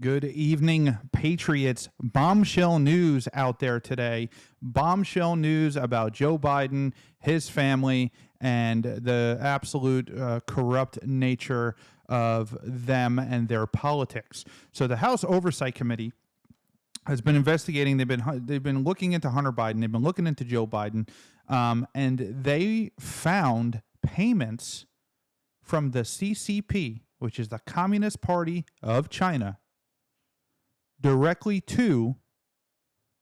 Good evening, Patriots. Bombshell news out there today. Bombshell news about Joe Biden, his family, and the absolute corrupt nature of them and their politics. So the House Oversight Committee has been investigating. They've been looking into Hunter Biden. They've been looking into Joe Biden, and they found payments from the CCP, which is the Communist Party of China, directly to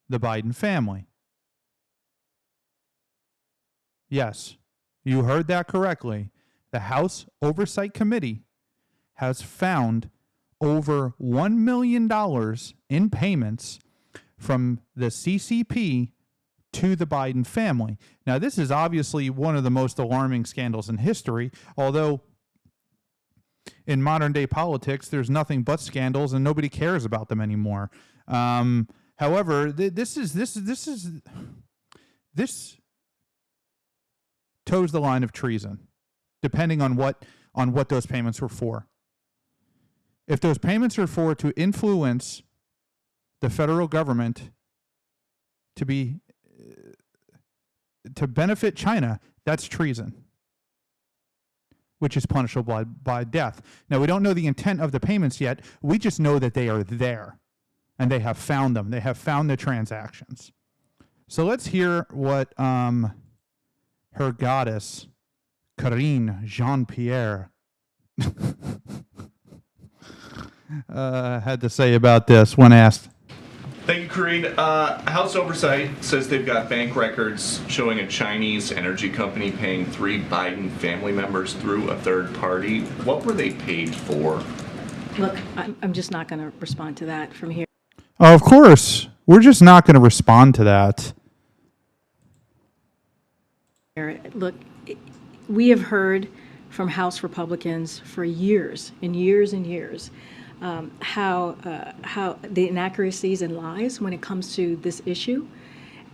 the Biden family. Yes, you heard that correctly. The House Oversight Committee has found over $1 million in payments from the CCP to the Biden family. Now, this is obviously one of the most alarming scandals in history, although in modern day politics, there's nothing but scandals and nobody cares about them anymore. However, this toes the line of treason, depending on what those payments were for. If those payments are to influence the federal government to benefit China, that's treason, which is punishable by death. Now, we don't know the intent of the payments yet. We just know that they are there, and they have found them. They have found the transactions. So let's hear what her goddess, Karine Jean-Pierre, had to say about this when asked. Thank you, Karine. House Oversight says they've got bank records showing a Chinese energy company paying 3 Biden family members through a third party. What were they paid for? Look, I'm just not going to respond to that from here. Oh, of course. We're just not going to respond to that. Look, we have heard from House Republicans for years and years and years how the inaccuracies and lies when it comes to this issue.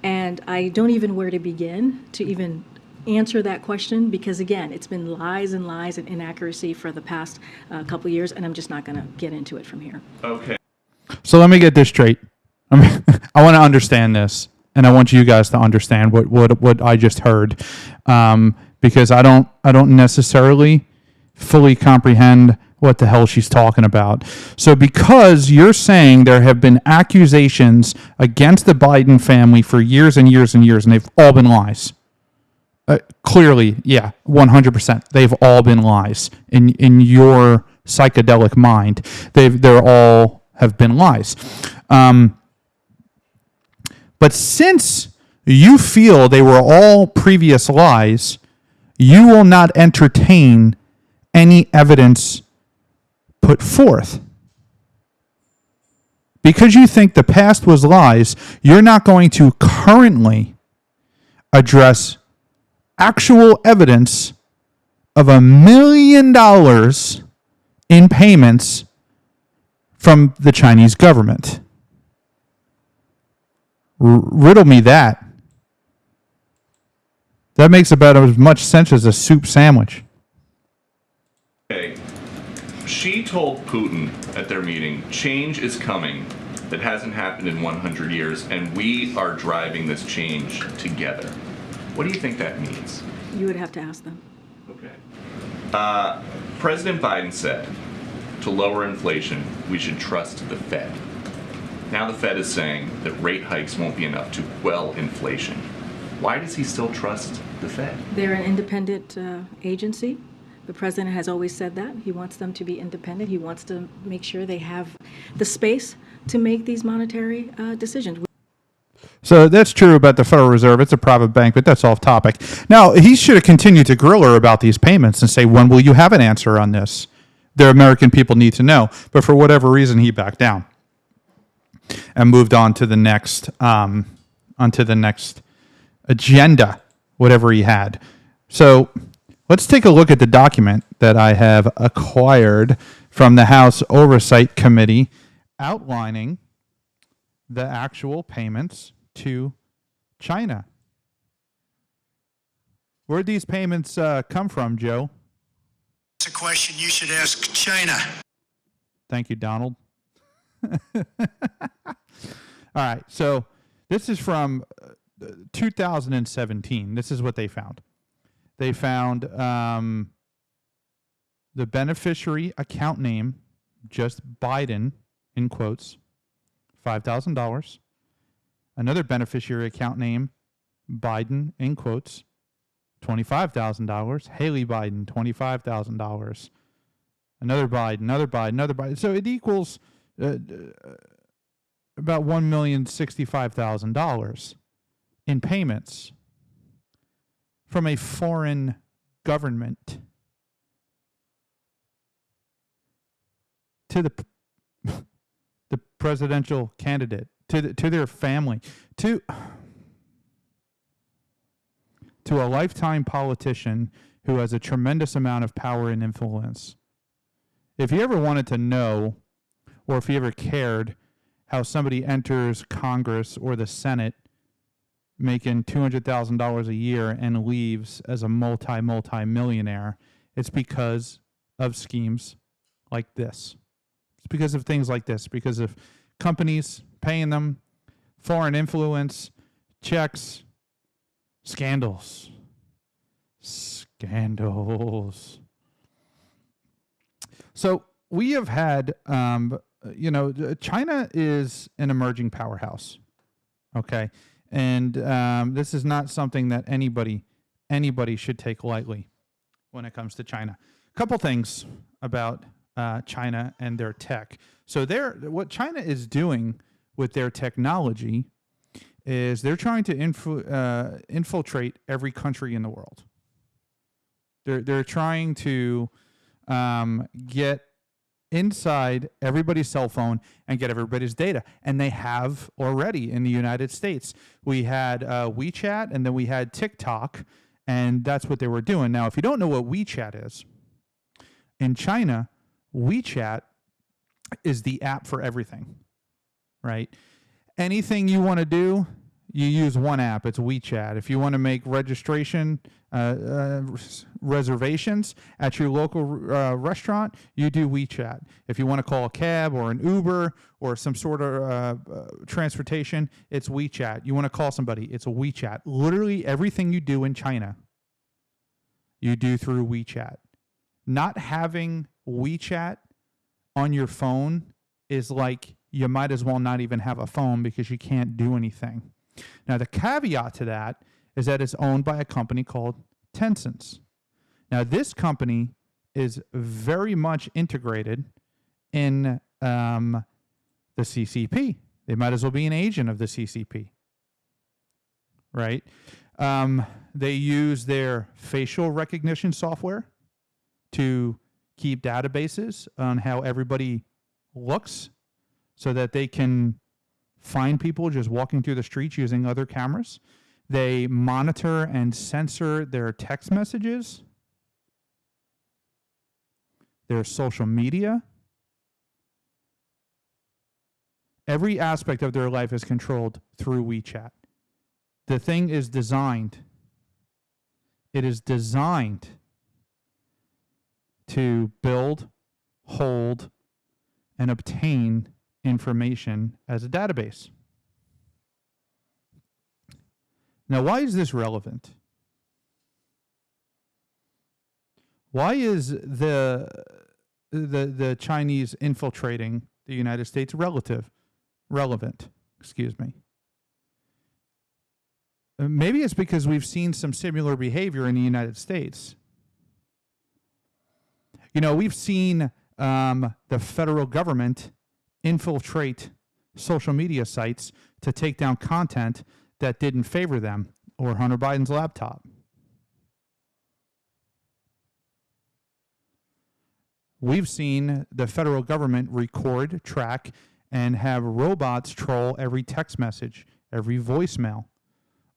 And I don't even know where to begin to even answer that question, because again, it's been lies and lies and inaccuracy for the past couple years, and I'm just not going to get into it from here. Okay. So let me get this straight. I want to understand this, and I want you guys to understand what I just heard, because I don't necessarily fully comprehend what the hell she's talking about. So because you're saying there have been accusations against the Biden family for years and years and years, and they've all been lies. Clearly, yeah, 100%. They've all been lies in your psychedelic mind. They're all have been lies. But since you feel they were all previous lies, you will not entertain any evidence put forth. Because you think the past was lies, you're not going to currently address actual evidence of $1 million in payments from the Chinese government. Riddle me that. That makes about as much sense as a soup sandwich. Okay. She told Putin at their meeting, change is coming that hasn't happened in 100 years, and we are driving this change together. What do you think that means? You would have to ask them. Okay. President Biden said, to lower inflation, we should trust the Fed. Now the Fed is saying that rate hikes won't be enough to quell inflation. Why does he still trust the Fed? They're an independent agency. The president has always said that. He wants them to be independent. He wants to make sure they have the space to make these monetary decisions. So that's true about the Federal Reserve. It's a private bank, but that's off topic. Now, he should have continued to grill her about these payments and say, when will you have an answer on this? The American people need to know. But for whatever reason, he backed down and moved on to the next agenda, whatever he had. So let's take a look at the document that I have acquired from the House Oversight Committee outlining the actual payments to China. Where'd these payments come from, Joe? It's a question you should ask China. Thank you, Donald. All right, so this is from 2017. This is what they found. They found the beneficiary account name, just Biden, in quotes, $5,000. Another beneficiary account name, Biden, in quotes, $25,000. Haley Biden, $25,000. Another Biden, another Biden, another Biden. So it equals about $1,065,000 in payments from a foreign government to the presidential candidate, to their family, to a lifetime politician who has a tremendous amount of power and influence. If you ever wanted to know, or if you ever cared how somebody enters Congress or the Senate making $200,000 a year and leaves as a multi-millionaire, it's because of schemes like this. It's because of things like this, because of companies paying them, foreign influence, checks, scandals. Scandals. So we have had, China is an emerging powerhouse, okay? And this is not something that anybody should take lightly when it comes to China. A couple things about China and their tech. So what China is doing with their technology is they're trying to infiltrate every country in the world. They're trying to get inside everybody's cell phone and get everybody's data. And they have already in the United States. We had WeChat, and then we had TikTok, and that's what they were doing. Now, if you don't know what WeChat is, in China, WeChat is the app for everything, right? Anything you want to do, you use one app. It's WeChat. If you want to make reservations at your local restaurant, you do WeChat. If you want to call a cab or an Uber or some sort of transportation, it's WeChat. You want to call somebody, it's a WeChat. Literally everything you do in China, you do through WeChat. Not having WeChat on your phone is like you might as well not even have a phone because you can't do anything. Now, the caveat to that is that it's owned by a company called Tencent. Now, this company is very much integrated in the CCP. They might as well be an agent of the CCP, right? They use their facial recognition software to keep databases on how everybody looks so that they can find people just walking through the streets using other cameras. They monitor and censor their text messages, their social media. Every aspect of their life is controlled through WeChat. The thing is designed. It is designed to build, hold, and obtain information as a database. Now, why is this relevant? Why is the Chinese infiltrating the United States relevant? Excuse me. Maybe it's because we've seen some similar behavior in the United States. You know, we've seen the federal government infiltrate social media sites to take down content that didn't favor them or Hunter Biden's laptop. We've seen the federal government record, track, and have robots troll every text message, every voicemail,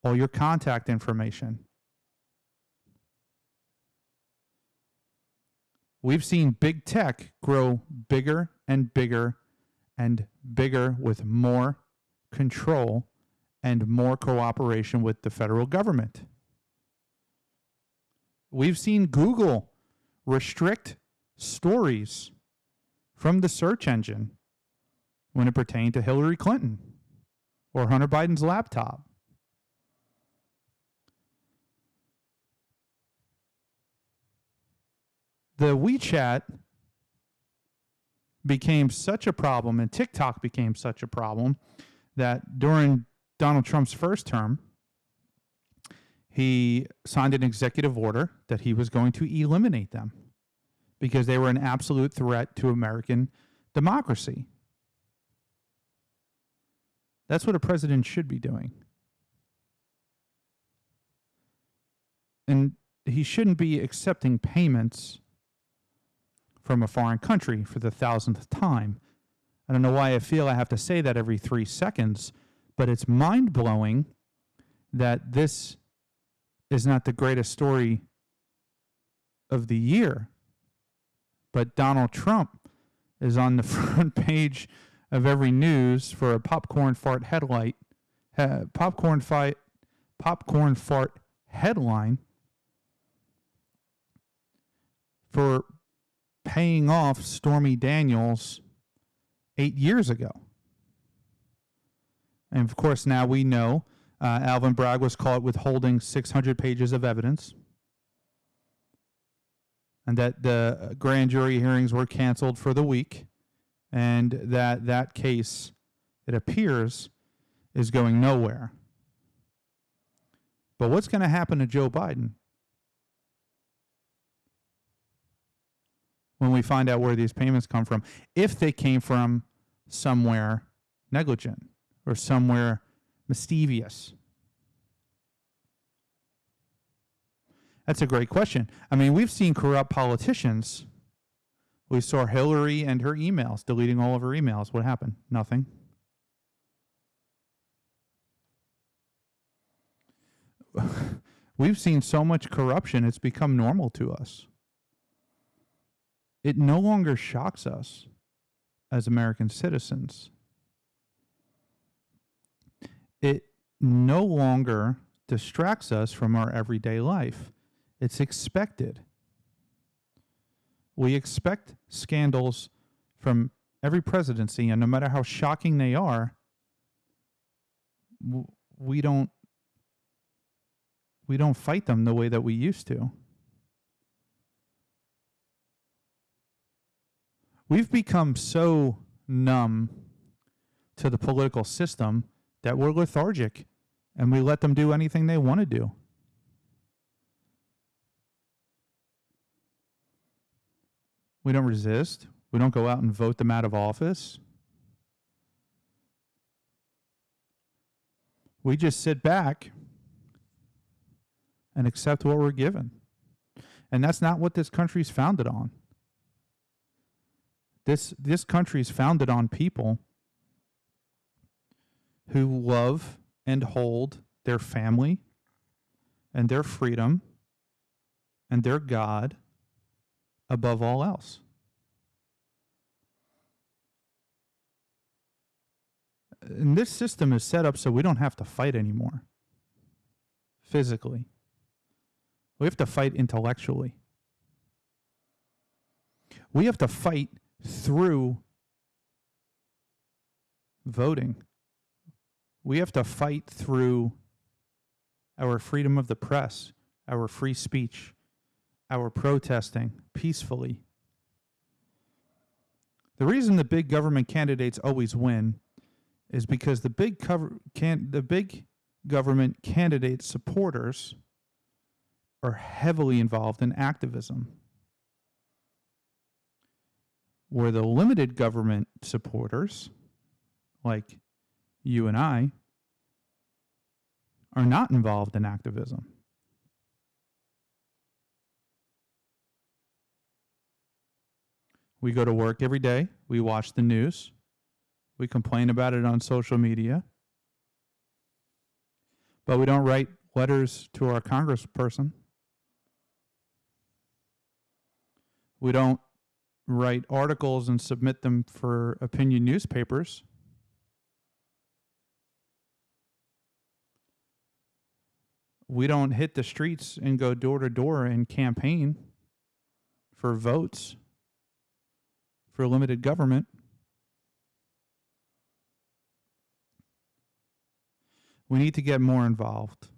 all your contact information. We've seen big tech grow bigger and bigger and bigger with more control and more cooperation with the federal government. We've seen Google restrict stories from the search engine when it pertained to Hillary Clinton or Hunter Biden's laptop. The WeChat became such a problem, and TikTok became such a problem, that during Donald Trump's first term, he signed an executive order that he was going to eliminate them because they were an absolute threat to American democracy. That's what a president should be doing. And he shouldn't be accepting payments from a foreign country for the 1,000th time. I don't know why I feel I have to say that every 3 seconds, but it's mind-blowing that this is not the greatest story of the year. But Donald Trump is on the front page of every news for a popcorn fart headline for paying off Stormy Daniels 8 years ago. And of course, now we know Alvin Bragg was caught withholding 600 pages of evidence, and that the grand jury hearings were canceled for the week, and that case, it appears, is going nowhere. But what's going to happen to Joe Biden when we find out where these payments come from, if they came from somewhere negligent or somewhere mischievous? That's a great question. I mean, we've seen corrupt politicians. We saw Hillary and her emails, deleting all of her emails. What happened? Nothing. We've seen so much corruption, it's become normal to us. It no longer shocks us as American citizens. It no longer distracts us from our everyday life. It's expected. We expect scandals from every presidency, and no matter how shocking they are, we don't fight them the way that we used to. We've become so numb to the political system that we're lethargic and we let them do anything they want to do. We don't resist. We don't go out and vote them out of office. We just sit back and accept what we're given. And that's not what this country's founded on. This country is founded on people who love and hold their family and their freedom and their God above all else. And this system is set up so we don't have to fight anymore physically. We have to fight intellectually. We have to fight through voting. We have to fight through our freedom of the press, our free speech, our protesting peacefully. The reason the big government candidates always win is because the big government candidate supporters are heavily involved in activism, where the limited government supporters, like you and I, are not involved in activism. We go to work every day. We watch the news. We complain about it on social media. But we don't write letters to our congressperson. We don't write articles and submit them for opinion newspapers. We don't hit the streets and go door to door and campaign for votes for limited government. We need to get more involved.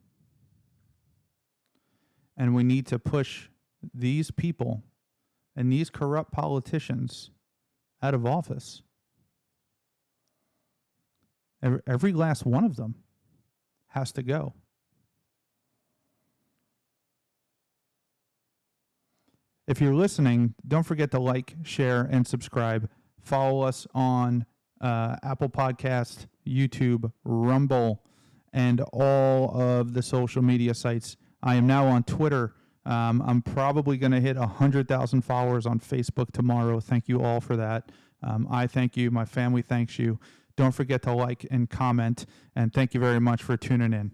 And we need to push these people and these corrupt politicians out of office. Every last one of them has to go. If you're listening, don't forget to like, share, and subscribe. Follow us on Apple Podcast, YouTube, Rumble, and all of the social media sites. I am now on Twitter. I'm probably going to hit 100,000 followers on Facebook tomorrow. Thank you all for that. I thank you. My family thanks you. Don't forget to like and comment. And thank you very much for tuning in.